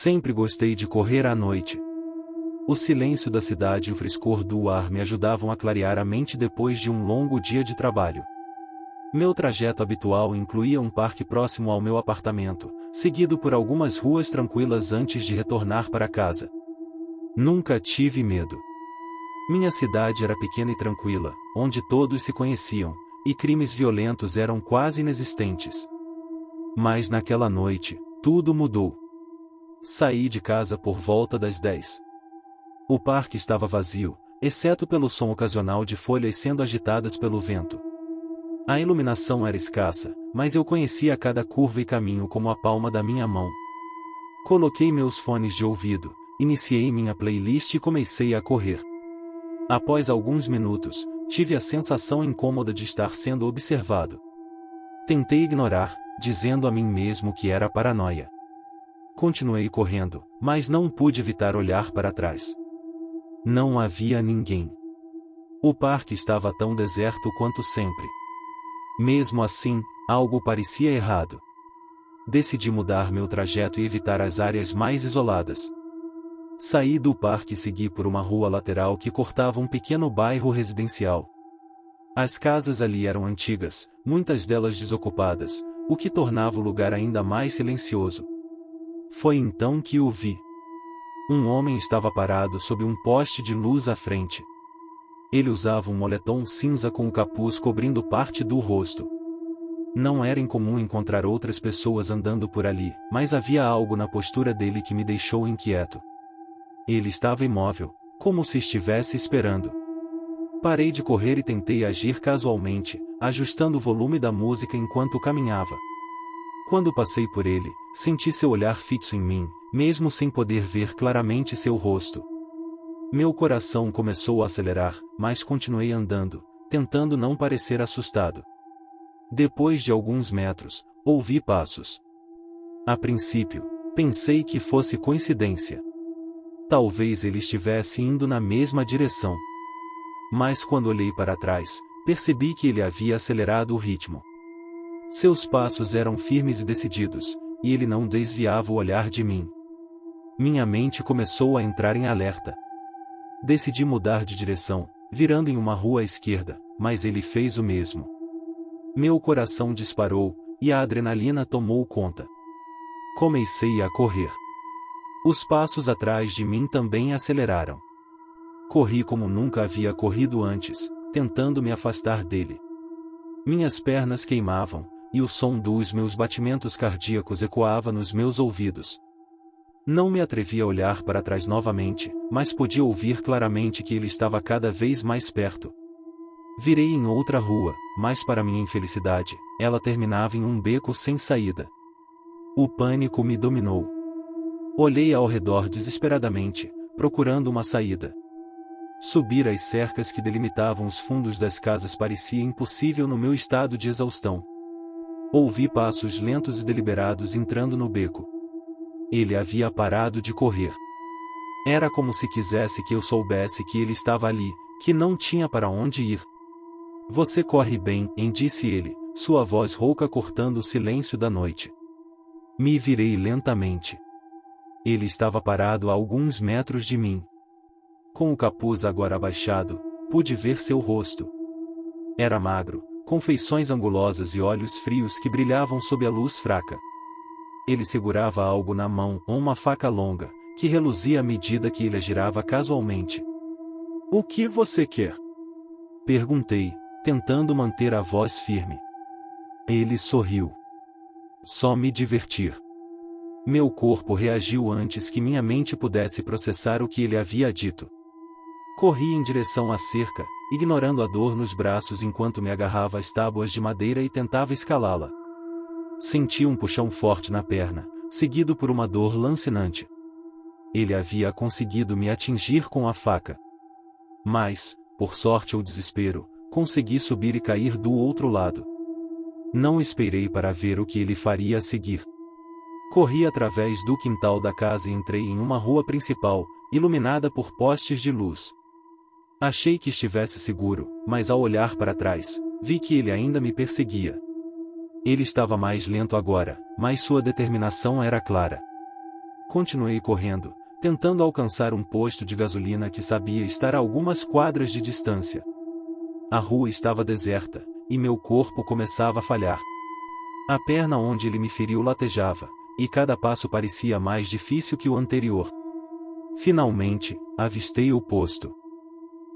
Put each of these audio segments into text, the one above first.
Sempre gostei de correr à noite. O silêncio da cidade e o frescor do ar me ajudavam a clarear a mente depois de um longo dia de trabalho. Meu trajeto habitual incluía um parque próximo ao meu apartamento, seguido por algumas ruas tranquilas antes de retornar para casa. Nunca tive medo. Minha cidade era pequena e tranquila, onde todos se conheciam, e crimes violentos eram quase inexistentes. Mas naquela noite, tudo mudou. Saí de casa por volta das 10. O parque estava vazio, exceto pelo som ocasional de folhas sendo agitadas pelo vento. A iluminação era escassa, mas eu conhecia cada curva e caminho como a palma da minha mão. Coloquei meus fones de ouvido, iniciei minha playlist e comecei a correr. Após alguns minutos, tive a sensação incômoda de estar sendo observado. Tentei ignorar, dizendo a mim mesmo que era paranoia. Continuei correndo, mas não pude evitar olhar para trás. Não havia ninguém. O parque estava tão deserto quanto sempre. Mesmo assim, algo parecia errado. Decidi mudar meu trajeto e evitar as áreas mais isoladas. Saí do parque e segui por uma rua lateral que cortava um pequeno bairro residencial. As casas ali eram antigas, muitas delas desocupadas, o que tornava o lugar ainda mais silencioso. Foi então que o vi. Um homem estava parado sob um poste de luz à frente. Ele usava um moletom cinza com o capuz cobrindo parte do rosto. Não era incomum encontrar outras pessoas andando por ali, mas havia algo na postura dele que me deixou inquieto. Ele estava imóvel, como se estivesse esperando. Parei de correr e tentei agir casualmente, ajustando o volume da música enquanto caminhava. Quando passei por ele, senti seu olhar fixo em mim, mesmo sem poder ver claramente seu rosto. Meu coração começou a acelerar, mas continuei andando, tentando não parecer assustado. Depois de alguns metros, ouvi passos. A princípio, pensei que fosse coincidência. Talvez ele estivesse indo na mesma direção. Mas quando olhei para trás, percebi que ele havia acelerado o ritmo. Seus passos eram firmes e decididos, e ele não desviava o olhar de mim. Minha mente começou a entrar em alerta. Decidi mudar de direção, virando em uma rua à esquerda, mas ele fez o mesmo. Meu coração disparou, e a adrenalina tomou conta. Comecei a correr. Os passos atrás de mim também aceleraram. Corri como nunca havia corrido antes, tentando me afastar dele. Minhas pernas queimavam, e o som dos meus batimentos cardíacos ecoava nos meus ouvidos. Não me atrevi a olhar para trás novamente, mas podia ouvir claramente que ele estava cada vez mais perto. Virei em outra rua, mas para minha infelicidade, ela terminava em um beco sem saída. O pânico me dominou. Olhei ao redor desesperadamente, procurando uma saída. Subir as cercas que delimitavam os fundos das casas parecia impossível no meu estado de exaustão. Ouvi passos lentos e deliberados entrando no beco. Ele havia parado de correr. Era como se quisesse que eu soubesse que ele estava ali, que não tinha para onde ir. Você corre bem, disse ele, sua voz rouca cortando o silêncio da noite. Me virei lentamente. Ele estava parado a alguns metros de mim. Com o capuz agora abaixado, pude ver seu rosto. Era magro, com feições angulosas e olhos frios que brilhavam sob a luz fraca. Ele segurava algo na mão, uma faca longa, que reluzia à medida que ele a girava casualmente. "O que você quer?" perguntei, tentando manter a voz firme. Ele sorriu. "Só me divertir." Meu corpo reagiu antes que minha mente pudesse processar o que ele havia dito. Corri em direção à cerca, ignorando a dor nos braços enquanto me agarrava às tábuas de madeira e tentava escalá-la. Senti um puxão forte na perna, seguido por uma dor lancinante. Ele havia conseguido me atingir com a faca. Mas, por sorte ou desespero, consegui subir e cair do outro lado. Não esperei para ver o que ele faria a seguir. Corri através do quintal da casa e entrei em uma rua principal, iluminada por postes de luz. Achei que estivesse seguro, mas ao olhar para trás, vi que ele ainda me perseguia. Ele estava mais lento agora, mas sua determinação era clara. Continuei correndo, tentando alcançar um posto de gasolina que sabia estar a algumas quadras de distância. A rua estava deserta, e meu corpo começava a falhar. A perna onde ele me feriu latejava, e cada passo parecia mais difícil que o anterior. Finalmente, avistei o posto.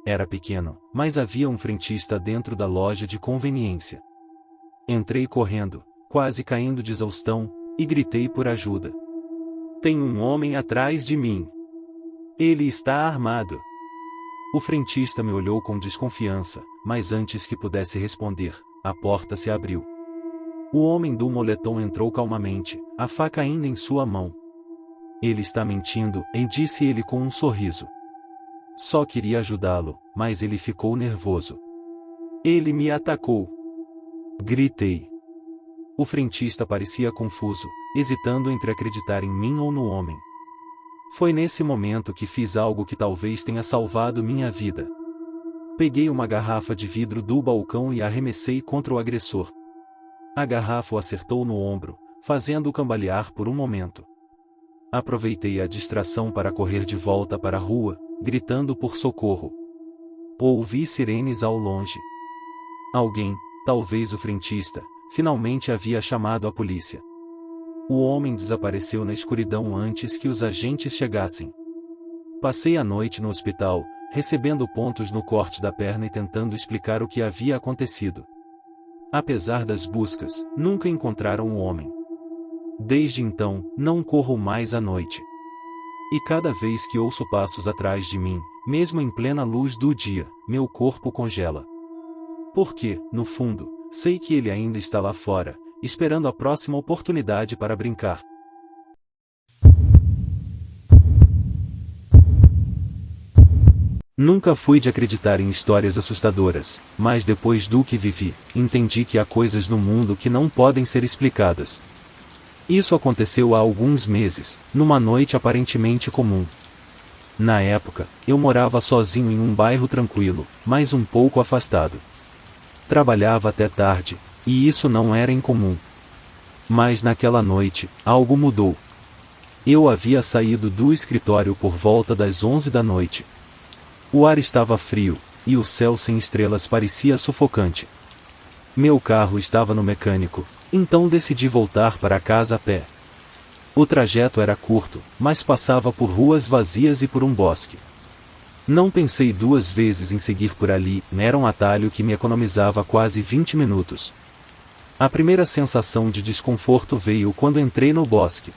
Era pequeno, mas havia um frentista dentro da loja de conveniência. Entrei correndo, quase caindo de exaustão, e gritei por ajuda. Tem um homem atrás de mim. Ele está armado. O frentista me olhou com desconfiança, mas antes que pudesse responder, a porta se abriu. O homem do moletom entrou calmamente, a faca ainda em sua mão. Ele está mentindo, disse ele com um sorriso. Só queria ajudá-lo, mas ele ficou nervoso. Ele me atacou. Gritei. O frentista parecia confuso, hesitando entre acreditar em mim ou no homem. Foi nesse momento que fiz algo que talvez tenha salvado minha vida. Peguei uma garrafa de vidro do balcão e a arremessei contra o agressor. A garrafa o acertou no ombro, fazendo-o cambalear por um momento. Aproveitei a distração para correr de volta para a rua, gritando por socorro. Ouvi sirenes ao longe. Alguém, talvez o frentista, finalmente havia chamado a polícia. O homem desapareceu na escuridão antes que os agentes chegassem. Passei a noite no hospital, recebendo pontos no corte da perna e tentando explicar o que havia acontecido. Apesar das buscas, nunca encontraram o homem. Desde então, não corro mais à noite. E cada vez que ouço passos atrás de mim, mesmo em plena luz do dia, meu corpo congela. Porque, no fundo, sei que ele ainda está lá fora, esperando a próxima oportunidade para brincar. Nunca fui de acreditar em histórias assustadoras, mas depois do que vivi, entendi que há coisas no mundo que não podem ser explicadas. Isso aconteceu há alguns meses, numa noite aparentemente comum. Na época, eu morava sozinho em um bairro tranquilo, mas um pouco afastado. Trabalhava até tarde, e isso não era incomum. Mas naquela noite, algo mudou. Eu havia saído do escritório por volta das 11 da noite. O ar estava frio, e o céu sem estrelas parecia sufocante. Meu carro estava no mecânico, então decidi voltar para casa a pé. O trajeto era curto, mas passava por ruas vazias e por um bosque. Não pensei duas vezes em seguir por ali, era um atalho que me economizava quase 20 minutos. A primeira sensação de desconforto veio quando entrei no bosque.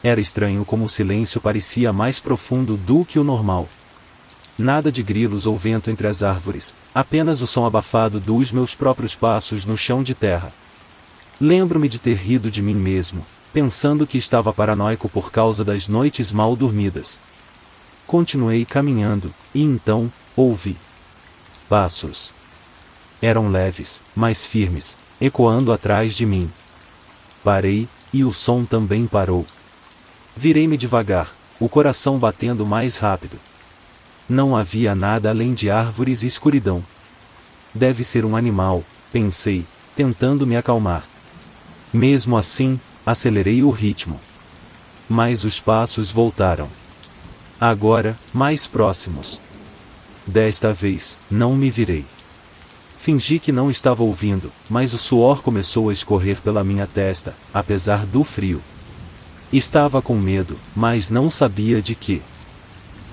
Era estranho como o silêncio parecia mais profundo do que o normal. Nada de grilos ou vento entre as árvores, apenas o som abafado dos meus próprios passos no chão de terra. Lembro-me de ter rido de mim mesmo, pensando que estava paranoico por causa das noites mal dormidas. Continuei caminhando, e então, ouvi passos. Eram leves, mas firmes, ecoando atrás de mim. Parei, e o som também parou. Virei-me devagar, o coração batendo mais rápido. Não havia nada além de árvores e escuridão. Deve ser um animal, pensei, tentando me acalmar. Mesmo assim, acelerei o ritmo. Mas os passos voltaram. Agora, mais próximos. Desta vez, não me virei. Fingi que não estava ouvindo, mas o suor começou a escorrer pela minha testa, apesar do frio. Estava com medo, mas não sabia de quê.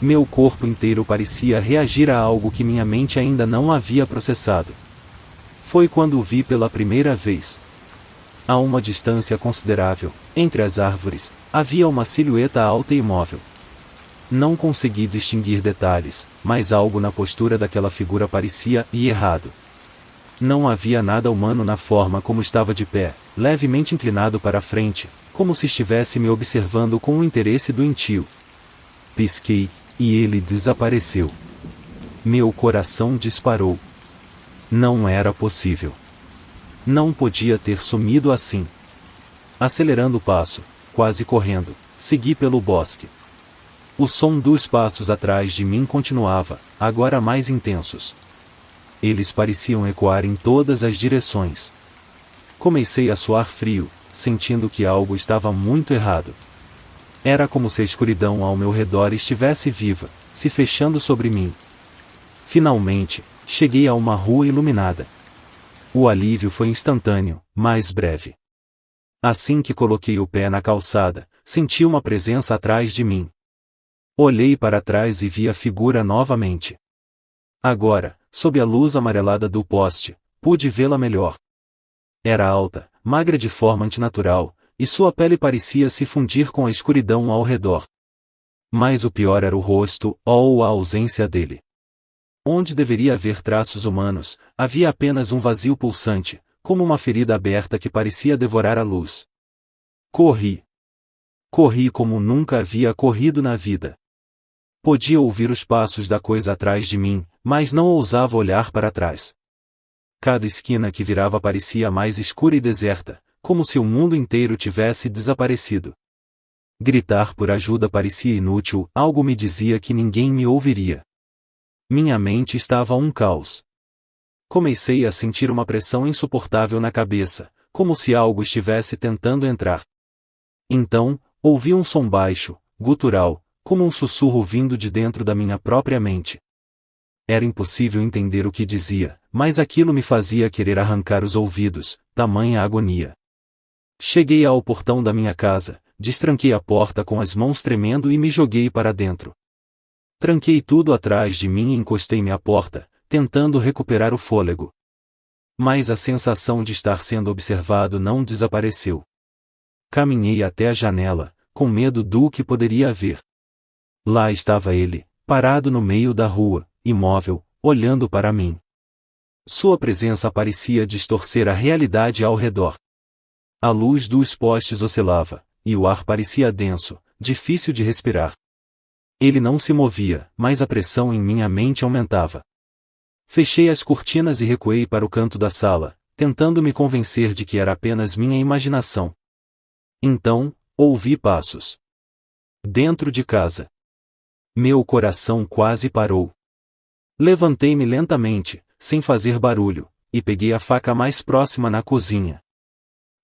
Meu corpo inteiro parecia reagir a algo que minha mente ainda não havia processado. Foi quando o vi pela primeira vez. A uma distância considerável, entre as árvores, havia uma silhueta alta e imóvel. Não consegui distinguir detalhes, mas algo na postura daquela figura parecia errado. Não havia nada humano na forma como estava de pé, levemente inclinado para a frente, como se estivesse me observando com um interesse doentio. Pisquei, e ele desapareceu. Meu coração disparou. Não era possível. Não podia ter sumido assim. Acelerando o passo, quase correndo, segui pelo bosque. O som dos passos atrás de mim continuava, agora mais intensos. Eles pareciam ecoar em todas as direções. Comecei a suar frio, sentindo que algo estava muito errado. Era como se a escuridão ao meu redor estivesse viva, se fechando sobre mim. Finalmente, cheguei a uma rua iluminada. O alívio foi instantâneo, mas breve. Assim que coloquei o pé na calçada, senti uma presença atrás de mim. Olhei para trás e vi a figura novamente. Agora, sob a luz amarelada do poste, pude vê-la melhor. Era alta, magra de forma antinatural, e sua pele parecia se fundir com a escuridão ao redor. Mas o pior era o rosto, ou a ausência dele. Onde deveria haver traços humanos, havia apenas um vazio pulsante, como uma ferida aberta que parecia devorar a luz. Corri. Corri como nunca havia corrido na vida. Podia ouvir os passos da coisa atrás de mim, mas não ousava olhar para trás. Cada esquina que virava parecia mais escura e deserta, como se o mundo inteiro tivesse desaparecido. Gritar por ajuda parecia inútil, algo me dizia que ninguém me ouviria. Minha mente estava um caos. Comecei a sentir uma pressão insuportável na cabeça, como se algo estivesse tentando entrar. Então, ouvi um som baixo, gutural, como um sussurro vindo de dentro da minha própria mente. Era impossível entender o que dizia, mas aquilo me fazia querer arrancar os ouvidos, tamanha agonia. Cheguei ao portão da minha casa, destranquei a porta com as mãos tremendo e me joguei para dentro. Tranquei tudo atrás de mim e encostei-me à porta, tentando recuperar o fôlego. Mas a sensação de estar sendo observado não desapareceu. Caminhei até a janela, com medo do que poderia haver. Lá estava ele, parado no meio da rua, imóvel, olhando para mim. Sua presença parecia distorcer a realidade ao redor. A luz dos postes oscilava, e o ar parecia denso, difícil de respirar. Ele não se movia, mas a pressão em minha mente aumentava. Fechei as cortinas e recuei para o canto da sala, tentando me convencer de que era apenas minha imaginação. Então, ouvi passos. Dentro de casa. Meu coração quase parou. Levantei-me lentamente, sem fazer barulho, e peguei a faca mais próxima na cozinha.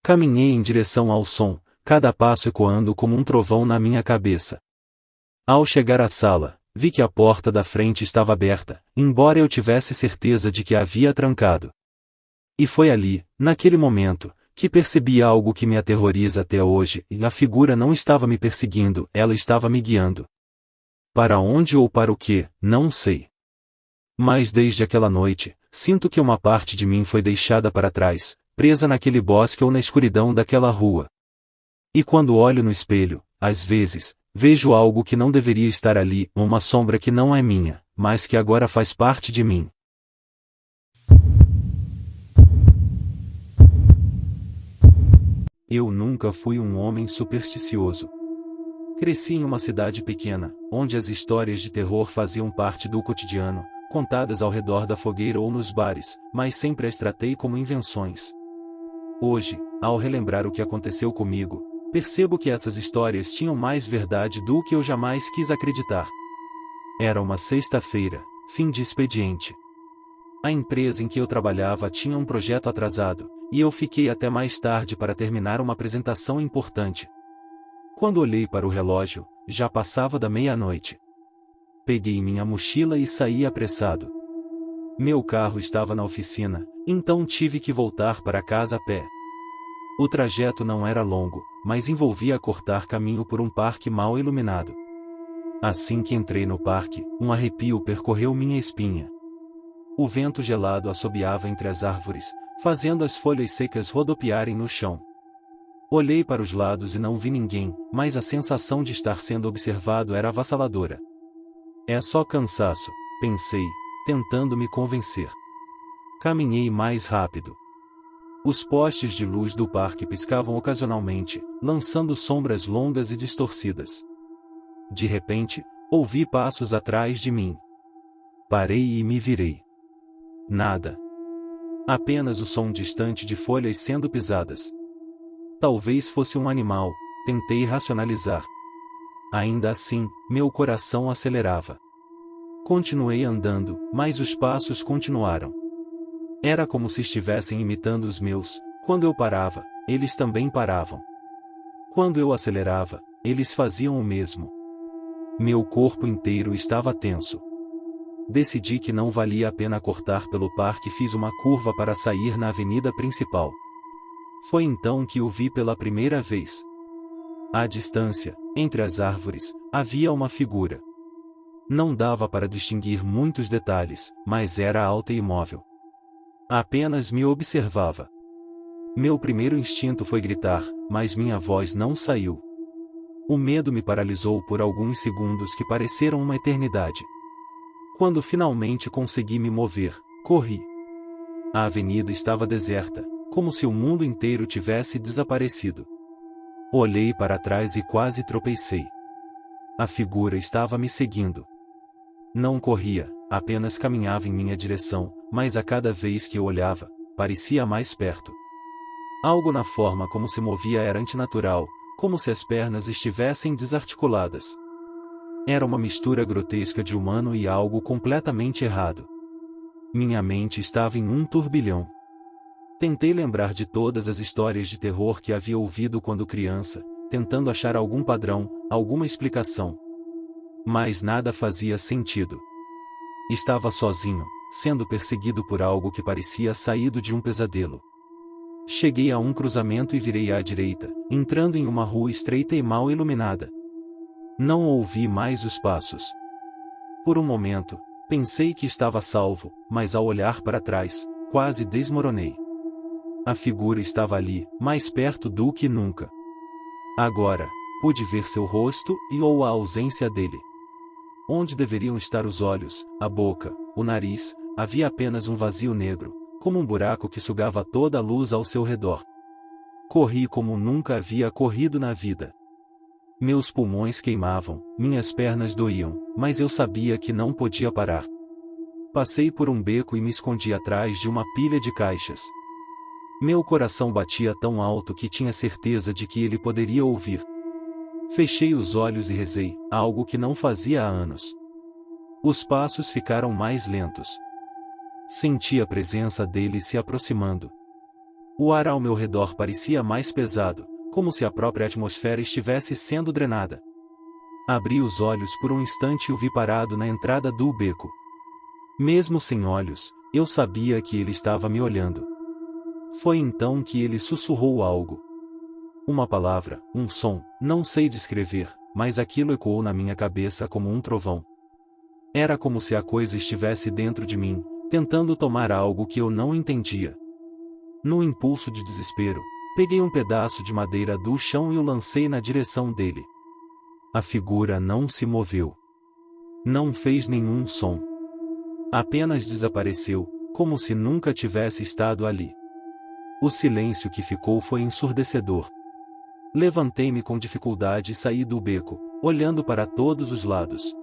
Caminhei em direção ao som, cada passo ecoando como um trovão na minha cabeça. Ao chegar à sala, vi que a porta da frente estava aberta, embora eu tivesse certeza de que a havia trancado. E foi ali, naquele momento, que percebi algo que me aterroriza até hoje, e a figura não estava me perseguindo, ela estava me guiando. Para onde ou para o que, não sei. Mas desde aquela noite, sinto que uma parte de mim foi deixada para trás, presa naquele bosque ou na escuridão daquela rua. E quando olho no espelho, às vezes, vejo algo que não deveria estar ali, uma sombra que não é minha, mas que agora faz parte de mim. Eu nunca fui um homem supersticioso. Cresci em uma cidade pequena, onde as histórias de terror faziam parte do cotidiano, contadas ao redor da fogueira ou nos bares, mas sempre as tratei como invenções. Hoje, ao relembrar o que aconteceu comigo, percebo que essas histórias tinham mais verdade do que eu jamais quis acreditar. Era uma sexta-feira, fim de expediente. A empresa em que eu trabalhava tinha um projeto atrasado, e eu fiquei até mais tarde para terminar uma apresentação importante. Quando olhei para o relógio, já passava da meia-noite. Peguei minha mochila e saí apressado. Meu carro estava na oficina, então tive que voltar para casa a pé. O trajeto não era longo, mas envolvia cortar caminho por um parque mal iluminado. Assim que entrei no parque, um arrepio percorreu minha espinha. O vento gelado assobiava entre as árvores, fazendo as folhas secas rodopiarem no chão. Olhei para os lados e não vi ninguém, mas a sensação de estar sendo observado era avassaladora. É só cansaço, pensei, tentando me convencer. Caminhei mais rápido. Os postes de luz do parque piscavam ocasionalmente, lançando sombras longas e distorcidas. De repente, ouvi passos atrás de mim. Parei e me virei. Nada. Apenas o som distante de folhas sendo pisadas. Talvez fosse um animal, tentei racionalizar. Ainda assim, meu coração acelerava. Continuei andando, mas os passos continuaram. Era como se estivessem imitando os meus. Quando eu parava, eles também paravam. Quando eu acelerava, eles faziam o mesmo. Meu corpo inteiro estava tenso. Decidi que não valia a pena cortar pelo parque e fiz uma curva para sair na avenida principal. Foi então que o vi pela primeira vez. À distância, entre as árvores, havia uma figura. Não dava para distinguir muitos detalhes, mas era alta e imóvel. Apenas me observava. Meu primeiro instinto foi gritar, mas minha voz não saiu. O medo me paralisou por alguns segundos que pareceram uma eternidade. Quando finalmente consegui me mover, corri. A avenida estava deserta, como se o mundo inteiro tivesse desaparecido. Olhei para trás e quase tropecei. A figura estava me seguindo. Não corria, apenas caminhava em minha direção, mas a cada vez que eu olhava, parecia mais perto. Algo na forma como se movia era antinatural, como se as pernas estivessem desarticuladas. Era uma mistura grotesca de humano e algo completamente errado. Minha mente estava em um turbilhão. Tentei lembrar de todas as histórias de terror que havia ouvido quando criança, tentando achar algum padrão, alguma explicação. Mas nada fazia sentido. Estava sozinho, sendo perseguido por algo que parecia saído de um pesadelo. Cheguei a um cruzamento e virei à direita, entrando em uma rua estreita e mal iluminada. Não ouvi mais os passos. Por um momento, pensei que estava salvo, mas ao olhar para trás, quase desmoronei. A figura estava ali, mais perto do que nunca. Agora, pude ver seu rosto ou a ausência dele. Onde deveriam estar os olhos, a boca, o nariz, havia apenas um vazio negro, como um buraco que sugava toda a luz ao seu redor. Corri como nunca havia corrido na vida. Meus pulmões queimavam, minhas pernas doíam, mas eu sabia que não podia parar. Passei por um beco e me escondi atrás de uma pilha de caixas. Meu coração batia tão alto que tinha certeza de que ele poderia ouvir. Fechei os olhos e rezei, algo que não fazia há anos. Os passos ficaram mais lentos. Senti a presença dele se aproximando. O ar ao meu redor parecia mais pesado, como se a própria atmosfera estivesse sendo drenada. Abri os olhos por um instante e o vi parado na entrada do beco. Mesmo sem olhos, eu sabia que ele estava me olhando. Foi então que ele sussurrou algo. Uma palavra, um som, não sei descrever, mas aquilo ecoou na minha cabeça como um trovão. Era como se a coisa estivesse dentro de mim, tentando tomar algo que eu não entendia. Num impulso de desespero, peguei um pedaço de madeira do chão e o lancei na direção dele. A figura não se moveu. Não fez nenhum som. Apenas desapareceu, como se nunca tivesse estado ali. O silêncio que ficou foi ensurdecedor. Levantei-me com dificuldade e saí do beco, olhando para todos os lados.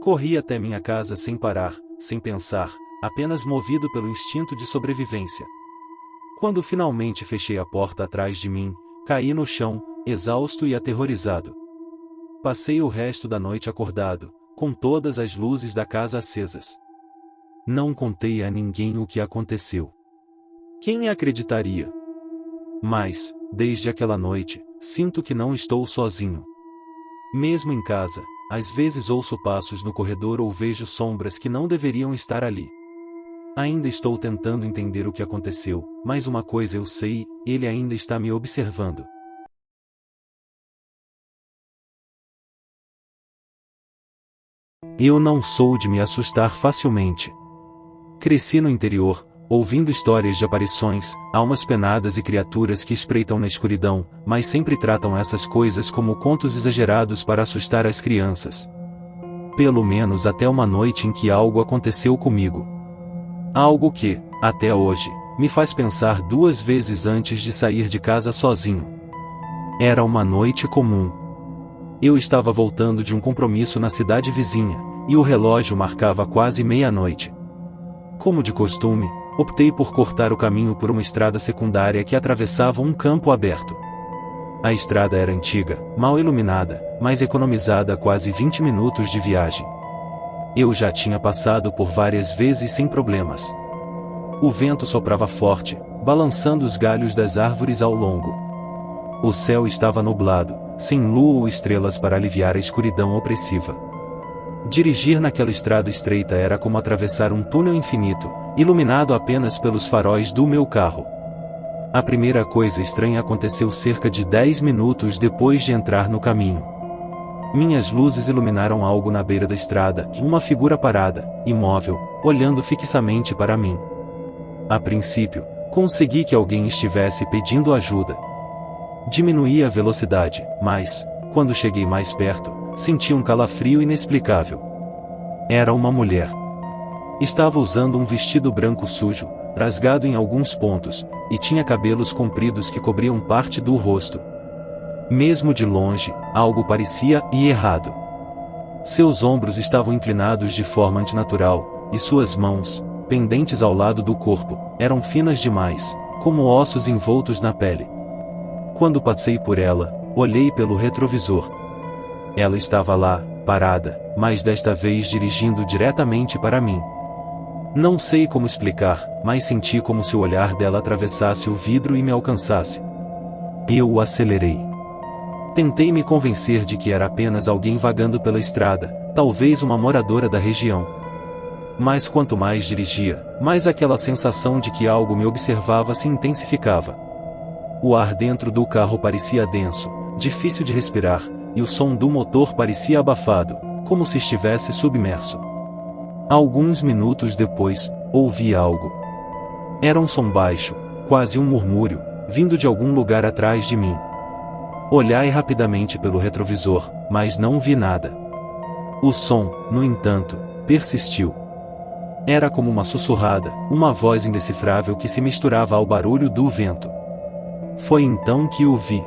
Corri até minha casa sem parar, sem pensar, apenas movido pelo instinto de sobrevivência. Quando finalmente fechei a porta atrás de mim, caí no chão, exausto e aterrorizado. Passei o resto da noite acordado, com todas as luzes da casa acesas. Não contei a ninguém o que aconteceu. Quem acreditaria? Mas, desde aquela noite, sinto que não estou sozinho. Mesmo em casa, às vezes ouço passos no corredor ou vejo sombras que não deveriam estar ali. Ainda estou tentando entender o que aconteceu, mas uma coisa eu sei, ele ainda está me observando. Eu não sou de me assustar facilmente. Cresci no interior, ouvindo histórias de aparições, almas penadas e criaturas que espreitam na escuridão, mas sempre tratam essas coisas como contos exagerados para assustar as crianças. Pelo menos até uma noite em que algo aconteceu comigo. Algo que, até hoje, me faz pensar duas vezes antes de sair de casa sozinho. Era uma noite comum. Eu estava voltando de um compromisso na cidade vizinha, e o relógio marcava quase meia-noite. Como de costume, optei por cortar o caminho por uma estrada secundária que atravessava um campo aberto. A estrada era antiga, mal iluminada, mas economizada quase 20 minutos de viagem. Eu já tinha passado por várias vezes sem problemas. O vento soprava forte, balançando os galhos das árvores ao longo. O céu estava nublado, sem lua ou estrelas para aliviar a escuridão opressiva. Dirigir naquela estrada estreita era como atravessar um túnel infinito, iluminado apenas pelos faróis do meu carro. A primeira coisa estranha aconteceu cerca de 10 minutos depois de entrar no caminho. Minhas luzes iluminaram algo na beira da estrada, uma figura parada, imóvel, olhando fixamente para mim. A princípio, consegui que alguém estivesse pedindo ajuda. Diminuí a velocidade, mas, quando cheguei mais perto, senti um calafrio inexplicável. Era uma mulher. Estava usando um vestido branco sujo, rasgado em alguns pontos, e tinha cabelos compridos que cobriam parte do rosto. Mesmo de longe, algo parecia errado. Seus ombros estavam inclinados de forma antinatural, e suas mãos, pendentes ao lado do corpo, eram finas demais, como ossos envoltos na pele. Quando passei por ela, olhei pelo retrovisor. Ela estava lá, parada, mas desta vez dirigindo diretamente para mim. Não sei como explicar, mas senti como se o olhar dela atravessasse o vidro e me alcançasse. Eu acelerei. Tentei me convencer de que era apenas alguém vagando pela estrada, talvez uma moradora da região. Mas quanto mais dirigia, mais aquela sensação de que algo me observava se intensificava. O ar dentro do carro parecia denso, difícil de respirar, e o som do motor parecia abafado, como se estivesse submerso. Alguns minutos depois, ouvi algo. Era um som baixo, quase um murmúrio, vindo de algum lugar atrás de mim. Olhei rapidamente pelo retrovisor, mas não vi nada. O som, no entanto, persistiu. Era como uma sussurrada, uma voz indecifrável que se misturava ao barulho do vento. Foi então que o vi.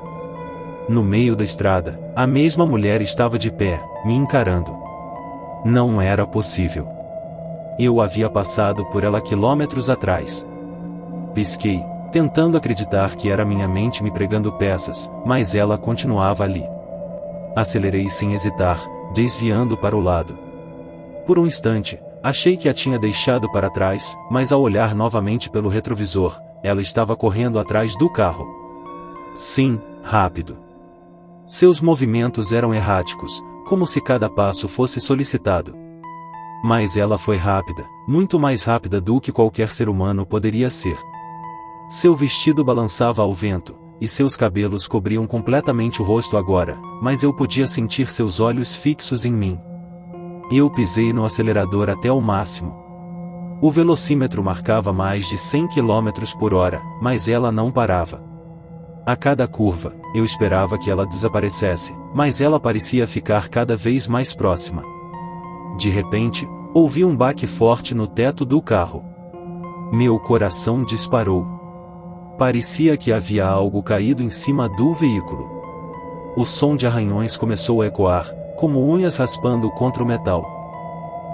No meio da estrada, a mesma mulher estava de pé, me encarando. Não era possível. Eu havia passado por ela quilômetros atrás. Pisquei, tentando acreditar que era minha mente me pregando peças, mas ela continuava ali. Acelerei sem hesitar, desviando para o lado. Por um instante, achei que a tinha deixado para trás, mas ao olhar novamente pelo retrovisor, ela estava correndo atrás do carro. Sim, rápido. Seus movimentos eram erráticos, como se cada passo fosse solicitado. Mas ela foi rápida, muito mais rápida do que qualquer ser humano poderia ser. Seu vestido balançava ao vento, e seus cabelos cobriam completamente o rosto agora, mas eu podia sentir seus olhos fixos em mim. Eu pisei no acelerador até o máximo. O velocímetro marcava mais de 100 km por hora, mas ela não parava. A cada curva, eu esperava que ela desaparecesse, mas ela parecia ficar cada vez mais próxima. De repente, ouvi um baque forte no teto do carro. Meu coração disparou. Parecia que havia algo caído em cima do veículo. O som de arranhões começou a ecoar, como unhas raspando contra o metal.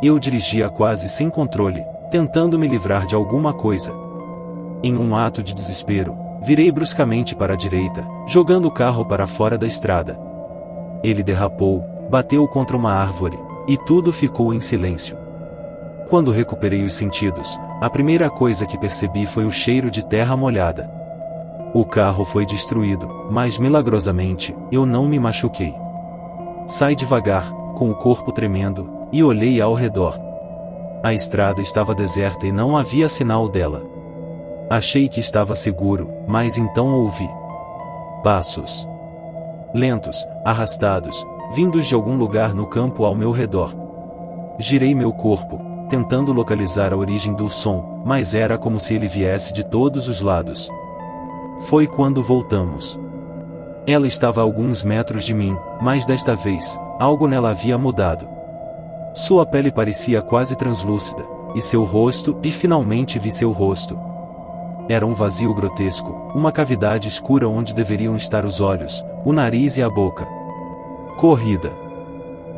Eu dirigia quase sem controle, tentando me livrar de alguma coisa. Em um ato de desespero, virei bruscamente para a direita, jogando o carro para fora da estrada. Ele derrapou, bateu contra uma árvore, e tudo ficou em silêncio. Quando recuperei os sentidos, a primeira coisa que percebi foi o cheiro de terra molhada. O carro foi destruído, mas milagrosamente, eu não me machuquei. Saí devagar, com o corpo tremendo, e olhei ao redor. A estrada estava deserta e não havia sinal dela. Achei que estava seguro, mas então ouvi passos lentos, arrastados, vindos de algum lugar no campo ao meu redor. Girei meu corpo, tentando localizar a origem do som, mas era como se ele viesse de todos os lados. Foi quando voltamos. Ela estava a alguns metros de mim, mas desta vez, algo nela havia mudado. Sua pele parecia quase translúcida, e seu rosto, e finalmente vi seu rosto. Era um vazio grotesco, uma cavidade escura onde deveriam estar os olhos, o nariz e a boca. Corrida.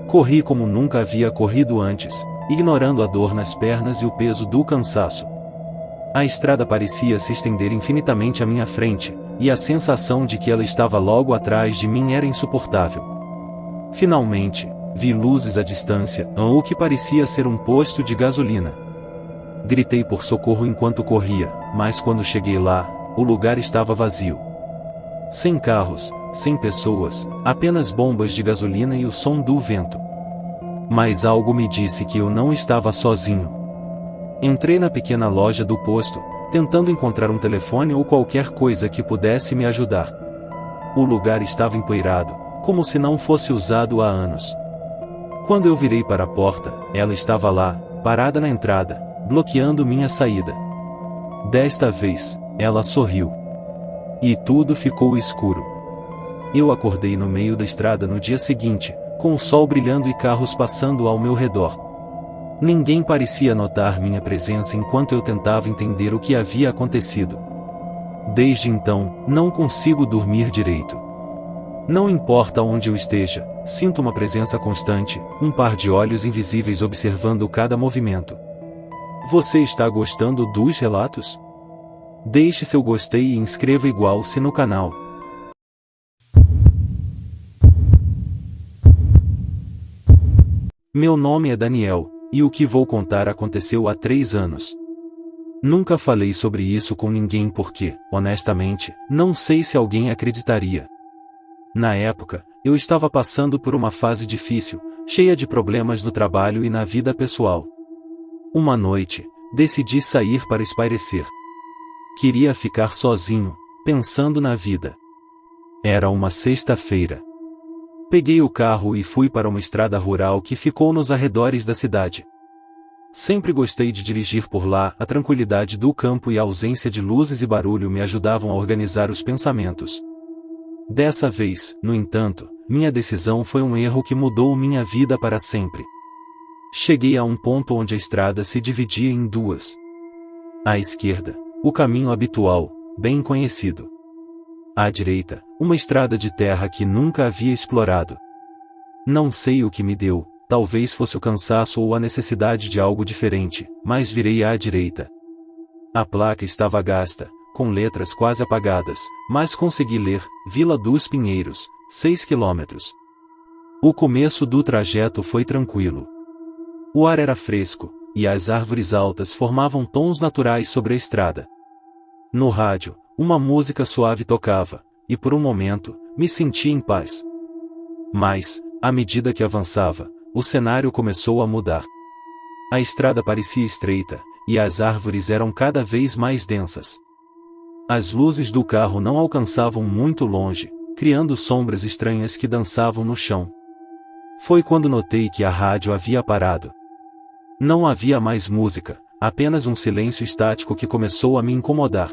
Corri como nunca havia corrido antes, ignorando a dor nas pernas e o peso do cansaço. A estrada parecia se estender infinitamente à minha frente, e a sensação de que ela estava logo atrás de mim era insuportável. Finalmente, vi luzes à distância, o que parecia ser um posto de gasolina. Gritei por socorro enquanto corria, mas quando cheguei lá, o lugar estava vazio. Sem carros, sem pessoas, apenas bombas de gasolina e o som do vento. Mas algo me disse que eu não estava sozinho. Entrei na pequena loja do posto, tentando encontrar um telefone ou qualquer coisa que pudesse me ajudar. O lugar estava empoeirado, como se não fosse usado há anos. Quando eu virei para a porta, ela estava lá, parada na entrada, bloqueando minha saída. Desta vez, ela sorriu. E tudo ficou escuro. Eu acordei no meio da estrada no dia seguinte, com o sol brilhando e carros passando ao meu redor. Ninguém parecia notar minha presença enquanto eu tentava entender o que havia acontecido. Desde então, não consigo dormir direito. Não importa onde eu esteja, sinto uma presença constante, um par de olhos invisíveis observando cada movimento. Você está gostando dos relatos? Deixe seu gostei e inscreva igual-se no canal. Meu nome é Daniel, e o que vou contar aconteceu há 3 anos. Nunca falei sobre isso com ninguém porque, honestamente, não sei se alguém acreditaria. Na época, eu estava passando por uma fase difícil, cheia de problemas no trabalho e na vida pessoal. Uma noite, decidi sair para espairecer. Queria ficar sozinho, pensando na vida. Era uma sexta-feira. Peguei o carro e fui para uma estrada rural que ficou nos arredores da cidade. Sempre gostei de dirigir por lá, a tranquilidade do campo e a ausência de luzes e barulho me ajudavam a organizar os pensamentos. Dessa vez, no entanto, minha decisão foi um erro que mudou minha vida para sempre. Cheguei a um ponto onde a estrada se dividia em duas. À esquerda, o caminho habitual, bem conhecido. À direita, uma estrada de terra que nunca havia explorado. Não sei o que me deu, talvez fosse o cansaço ou a necessidade de algo diferente, mas virei à direita. A placa estava gasta, com letras quase apagadas, mas consegui ler, Vila dos Pinheiros, 6 quilômetros. O começo do trajeto foi tranquilo. O ar era fresco, e as árvores altas formavam tons naturais sobre a estrada. No rádio, uma música suave tocava, e por um momento, me senti em paz. Mas, à medida que avançava, o cenário começou a mudar. A estrada parecia estreita, e as árvores eram cada vez mais densas. As luzes do carro não alcançavam muito longe, criando sombras estranhas que dançavam no chão. Foi quando notei que a rádio havia parado. Não havia mais música, apenas um silêncio estático que começou a me incomodar.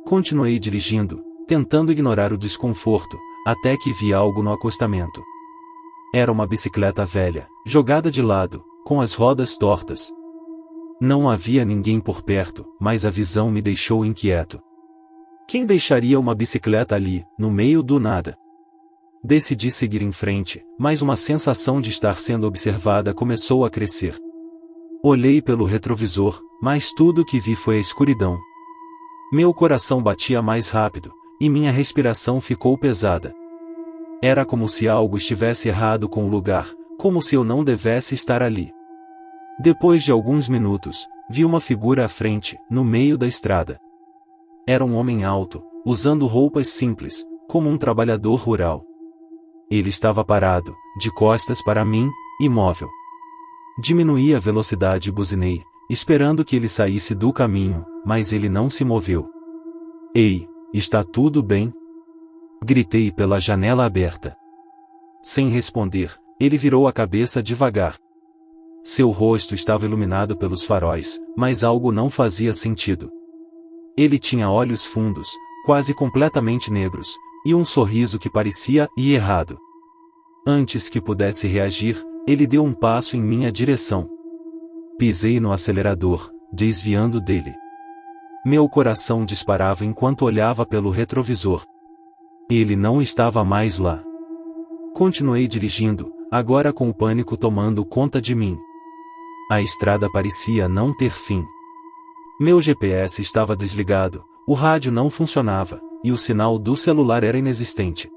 Continuei dirigindo, tentando ignorar o desconforto, até que vi algo no acostamento. Era uma bicicleta velha, jogada de lado, com as rodas tortas. Não havia ninguém por perto, mas a visão me deixou inquieto. Quem deixaria uma bicicleta ali, no meio do nada? Decidi seguir em frente, mas uma sensação de estar sendo observada começou a crescer. Olhei pelo retrovisor, mas tudo o que vi foi a escuridão. Meu coração batia mais rápido, e minha respiração ficou pesada. Era como se algo estivesse errado com o lugar, como se eu não devesse estar ali. Depois de alguns minutos, vi uma figura à frente, no meio da estrada. Era um homem alto, usando roupas simples, como um trabalhador rural. Ele estava parado, de costas para mim, imóvel. Diminuí a velocidade e buzinei, esperando que ele saísse do caminho, mas ele não se moveu. Ei, está tudo bem? Gritei pela janela aberta. Sem responder, ele virou a cabeça devagar. Seu rosto estava iluminado pelos faróis, mas algo não fazia sentido. Ele tinha olhos fundos, quase completamente negros, e um sorriso que parecia ir errado. Antes que pudesse reagir, ele deu um passo em minha direção. Pisei no acelerador, desviando dele. Meu coração disparava enquanto olhava pelo retrovisor. Ele não estava mais lá. Continuei dirigindo, agora com o pânico tomando conta de mim. A estrada parecia não ter fim. Meu GPS estava desligado, o rádio não funcionava, e o sinal do celular era inexistente.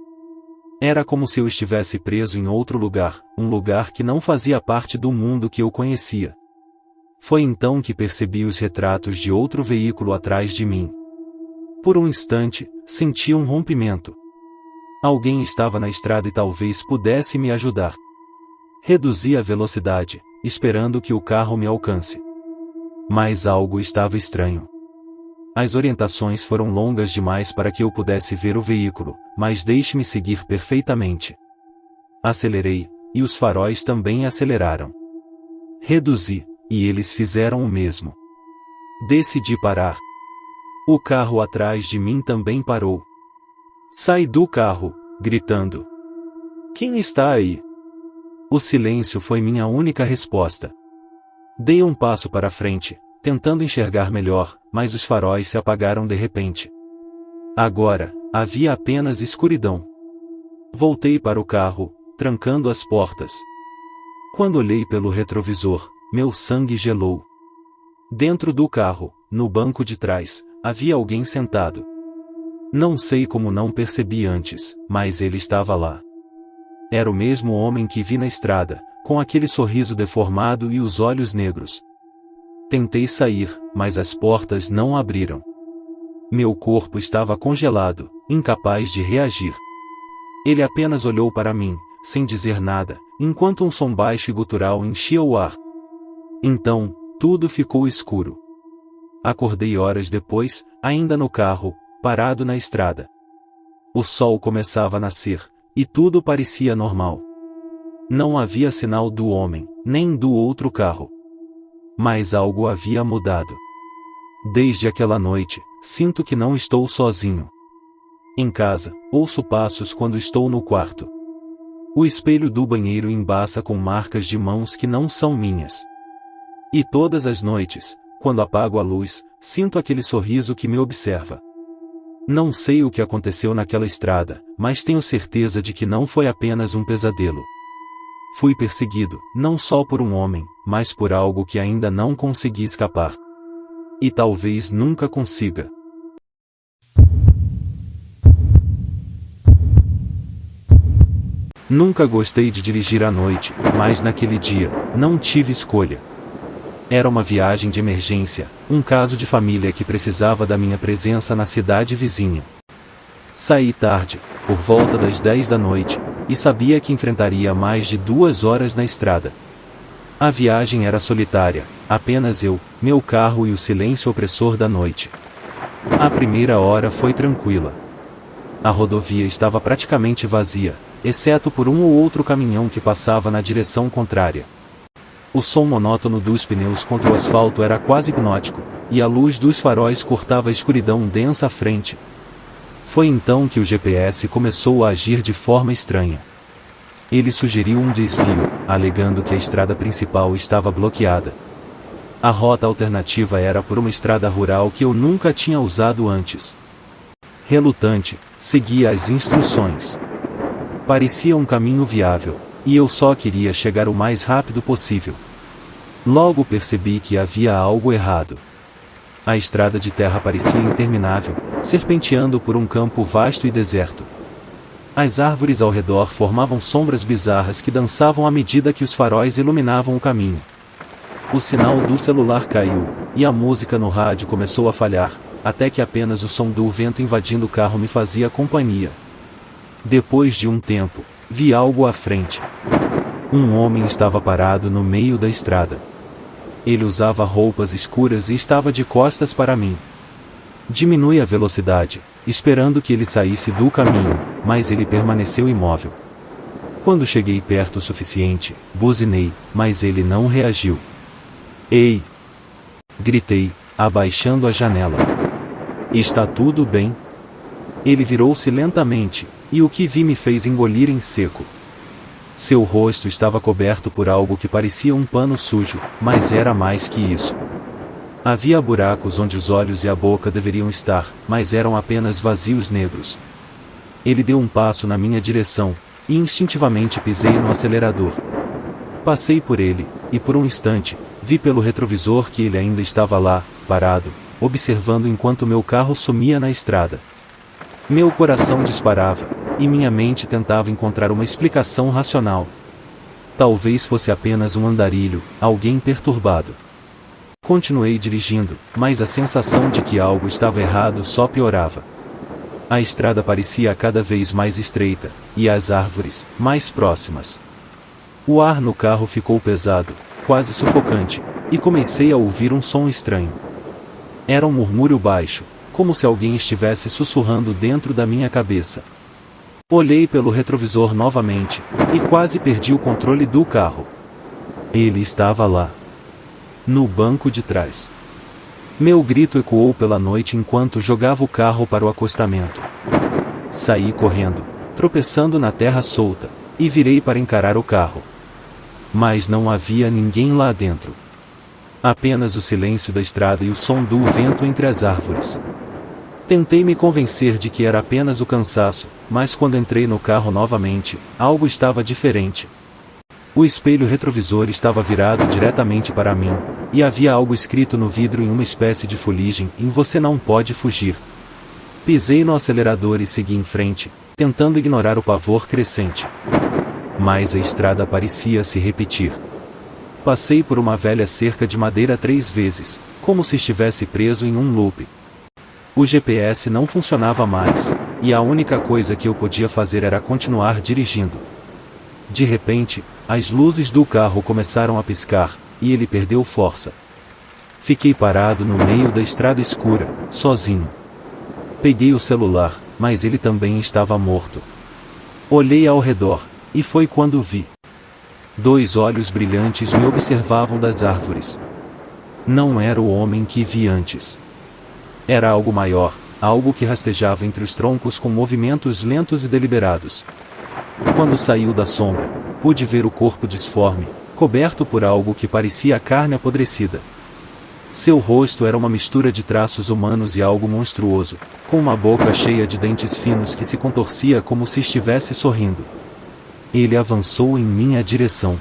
Era como se eu estivesse preso em outro lugar, um lugar que não fazia parte do mundo que eu conhecia. Foi então que percebi os retratos de outro veículo atrás de mim. Por um instante, senti um rompimento. Alguém estava na estrada e talvez pudesse me ajudar. Reduzi a velocidade, esperando que o carro me alcance. Mas algo estava estranho. As orientações foram longas demais para que eu pudesse ver o veículo, mas deixe-me seguir perfeitamente. Acelerei, e os faróis também aceleraram. Reduzi, e eles fizeram o mesmo. Decidi parar. O carro atrás de mim também parou. Saí do carro, gritando: "Quem está aí?" O silêncio foi minha única resposta. Dei um passo para frente, tentando enxergar melhor, mas os faróis se apagaram de repente. Agora, havia apenas escuridão. Voltei para o carro, trancando as portas. Quando olhei pelo retrovisor, meu sangue gelou. Dentro do carro, no banco de trás, havia alguém sentado. Não sei como não percebi antes, mas ele estava lá. Era o mesmo homem que vi na estrada, com aquele sorriso deformado e os olhos negros. Tentei sair, mas as portas não abriram. Meu corpo estava congelado, incapaz de reagir. Ele apenas olhou para mim, sem dizer nada, enquanto um som baixo e gutural enchia o ar. Então, tudo ficou escuro. Acordei horas depois, ainda no carro, parado na estrada. O sol começava a nascer, e tudo parecia normal. Não havia sinal do homem, nem do outro carro. Mas algo havia mudado. Desde aquela noite, sinto que não estou sozinho. Em casa, ouço passos quando estou no quarto. O espelho do banheiro embaça com marcas de mãos que não são minhas. E todas as noites, quando apago a luz, sinto aquele sorriso que me observa. Não sei o que aconteceu naquela estrada, mas tenho certeza de que não foi apenas um pesadelo. Fui perseguido, não só por um homem, mas por algo que ainda não consegui escapar. E talvez nunca consiga. Nunca gostei de dirigir à noite, mas naquele dia, não tive escolha. Era uma viagem de emergência, um caso de família que precisava da minha presença na cidade vizinha. Saí tarde, por volta das 10 da noite, e sabia que enfrentaria mais de 2 horas na estrada. A viagem era solitária, apenas eu, meu carro e o silêncio opressor da noite. A primeira hora foi tranquila. A rodovia estava praticamente vazia, exceto por um ou outro caminhão que passava na direção contrária. O som monótono dos pneus contra o asfalto era quase hipnótico, e a luz dos faróis cortava a escuridão densa à frente. Foi então que o GPS começou a agir de forma estranha. Ele sugeriu um desvio, alegando que a estrada principal estava bloqueada. A rota alternativa era por uma estrada rural que eu nunca tinha usado antes. Relutante, segui as instruções. Parecia um caminho viável, e eu só queria chegar o mais rápido possível. Logo percebi que havia algo errado. A estrada de terra parecia interminável, serpenteando por um campo vasto e deserto. As árvores ao redor formavam sombras bizarras que dançavam à medida que os faróis iluminavam o caminho. O sinal do celular caiu, e a música no rádio começou a falhar, até que apenas o som do vento invadindo o carro me fazia companhia. Depois de um tempo, vi algo à frente. Um homem estava parado no meio da estrada. Ele usava roupas escuras e estava de costas para mim. Diminui a velocidade, esperando que ele saísse do caminho, mas ele permaneceu imóvel. Quando cheguei perto o suficiente, buzinei, mas ele não reagiu. "Ei!" gritei, abaixando a janela. "Está tudo bem?" Ele virou-se lentamente, e o que vi me fez engolir em seco. Seu rosto estava coberto por algo que parecia um pano sujo, mas era mais que isso. Havia buracos onde os olhos e a boca deveriam estar, mas eram apenas vazios negros. Ele deu um passo na minha direção, e instintivamente pisei no acelerador. Passei por ele, e por um instante, vi pelo retrovisor que ele ainda estava lá, parado, observando enquanto meu carro sumia na estrada. Meu coração disparava, e minha mente tentava encontrar uma explicação racional. Talvez fosse apenas um andarilho, alguém perturbado. Continuei dirigindo, mas a sensação de que algo estava errado só piorava. A estrada parecia cada vez mais estreita, e as árvores, mais próximas. O ar no carro ficou pesado, quase sufocante, e comecei a ouvir um som estranho. Era um murmúrio baixo, como se alguém estivesse sussurrando dentro da minha cabeça. Olhei pelo retrovisor novamente, e quase perdi o controle do carro. Ele estava lá, no banco de trás. Meu grito ecoou pela noite enquanto jogava o carro para o acostamento. Saí correndo, tropeçando na terra solta, e virei para encarar o carro. Mas não havia ninguém lá dentro. Apenas o silêncio da estrada e o som do vento entre as árvores. Tentei me convencer de que era apenas o cansaço, mas quando entrei no carro novamente, algo estava diferente. O espelho retrovisor estava virado diretamente para mim, e havia algo escrito no vidro em uma espécie de fuligem: "Em você não pode fugir". Pisei no acelerador e segui em frente, tentando ignorar o pavor crescente. Mas a estrada parecia se repetir. Passei por uma velha cerca de madeira 3 vezes, como se estivesse preso em um loop. O GPS não funcionava mais, e a única coisa que eu podia fazer era continuar dirigindo. De repente, as luzes do carro começaram a piscar, e ele perdeu força. Fiquei parado no meio da estrada escura, sozinho. Peguei o celular, mas ele também estava morto. Olhei ao redor, e foi quando vi. 2 olhos brilhantes me observavam das árvores. Não era o homem que vi antes. Era algo maior, algo que rastejava entre os troncos com movimentos lentos e deliberados. Quando saiu da sombra, pude ver o corpo disforme, coberto por algo que parecia carne apodrecida. Seu rosto era uma mistura de traços humanos e algo monstruoso, com uma boca cheia de dentes finos que se contorcia como se estivesse sorrindo. Ele avançou em minha direção.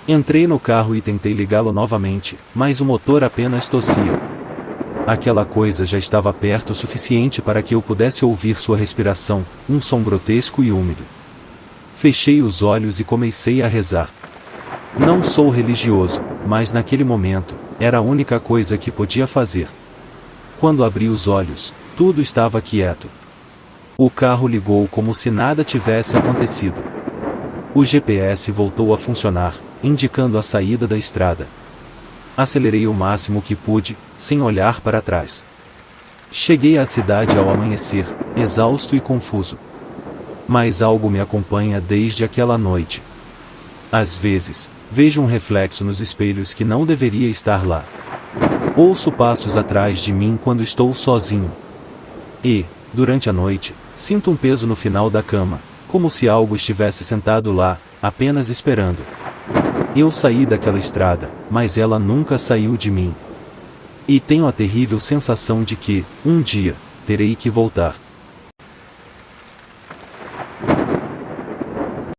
Entrei no carro e tentei ligá-lo novamente, mas o motor apenas tossia. Aquela coisa já estava perto o suficiente para que eu pudesse ouvir sua respiração, um som grotesco e úmido. Fechei os olhos e comecei a rezar. Não sou religioso, mas naquele momento, era a única coisa que podia fazer. Quando abri os olhos, tudo estava quieto. O carro ligou como se nada tivesse acontecido. O GPS voltou a funcionar, indicando a saída da estrada. Acelerei o máximo que pude, sem olhar para trás. Cheguei à cidade ao amanhecer, exausto e confuso. Mas algo me acompanha desde aquela noite. Às vezes, vejo um reflexo nos espelhos que não deveria estar lá. Ouço passos atrás de mim quando estou sozinho. E, durante a noite, sinto um peso no final da cama, como se algo estivesse sentado lá, apenas esperando. Eu saí daquela estrada, mas ela nunca saiu de mim. E tenho a terrível sensação de que, um dia, terei que voltar.